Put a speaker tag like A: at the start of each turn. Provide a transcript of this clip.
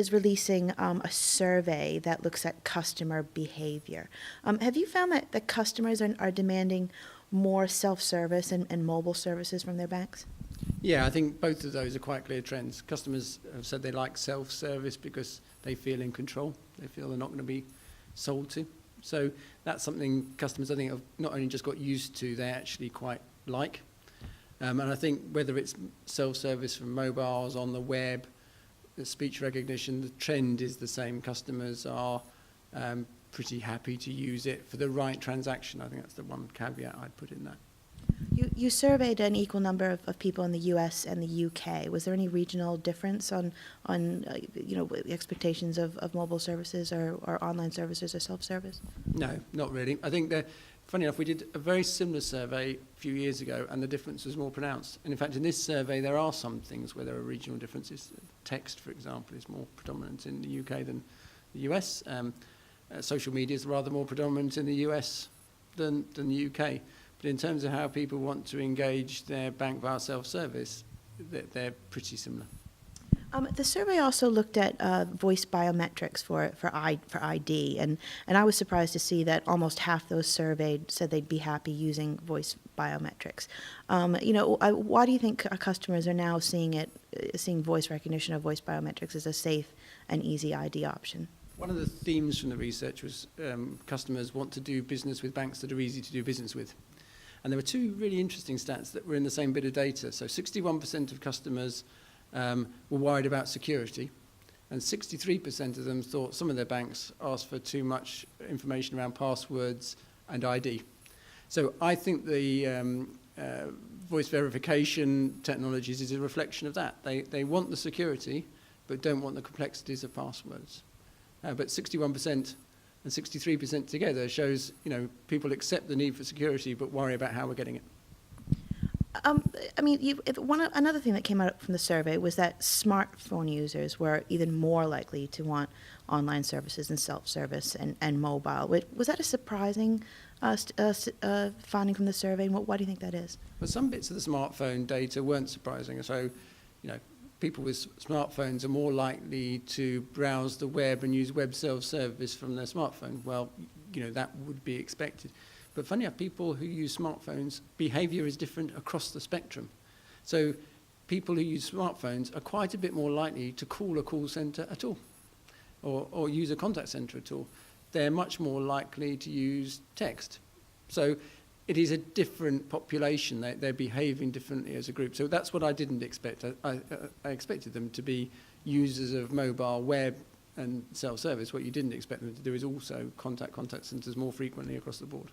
A: is releasing a survey that looks at customer behavior. Have you found that the customers are demanding more self-service and mobile services from their banks?
B: Yeah, I think both of those are quite clear trends. Customers have said they like self-service because they feel in control. They feel they're not going to be sold to. So that's something customers, I think, have not only just got used to, they actually quite like. And I think whether it's self-service from mobiles, on the web, the speech recognition, the trend is the same. Customers are pretty happy to use it for the right transaction. I think that's the one caveat I'd put in that.
A: You surveyed an equal number of people in the U.S. and the UK. Was there any regional difference on expectations of mobile services or online services or self-service?
B: No, not really. I think funny enough, we did a very similar survey a few years ago, and the difference was more pronounced. And in fact, in this survey, there are some things where there are regional differences. Text, for example, is more predominant in the UK than the US. Social media is rather more predominant in the US than the UK. But in terms of how people want to engage their bank via self-service, they're pretty similar.
A: The survey also looked at voice biometrics for ID, and I was surprised to see that almost half those surveyed said they'd be happy using voice biometrics. Why do you think our customers are now seeing voice recognition or voice biometrics as a safe and easy ID option?
B: One of the themes from the research was customers want to do business with banks that are easy to do business with. And there were two really interesting stats that were in the same bit of data. So 61% of customers were worried about security, and 63% of them thought some of their banks asked for too much information around passwords and ID. So I think the voice verification technologies is a reflection of that. They want the security, but don't want the complexities of passwords. But 61% and 63% together shows, people accept the need for security, but worry about how we're getting it.
A: Another thing that came out from the survey was that smartphone users were even more likely to want online services and self-service and mobile. Was that a surprising finding from the survey? And why do you think that is?
B: Well, some bits of the smartphone data weren't surprising. So, people with smartphones are more likely to browse the web and use web self-service from their smartphone. Well, that would be expected. But funny enough, people who use smartphones, behaviour is different across the spectrum. So people who use smartphones are quite a bit more likely to call a call centre at all, or use a contact centre at all. They're much more likely to use text. So it is a different population. They're behaving differently as a group. So that's what I didn't expect. I expected them to be users of mobile, web, and self-service. What you didn't expect them to do is also contact centres more frequently across the board.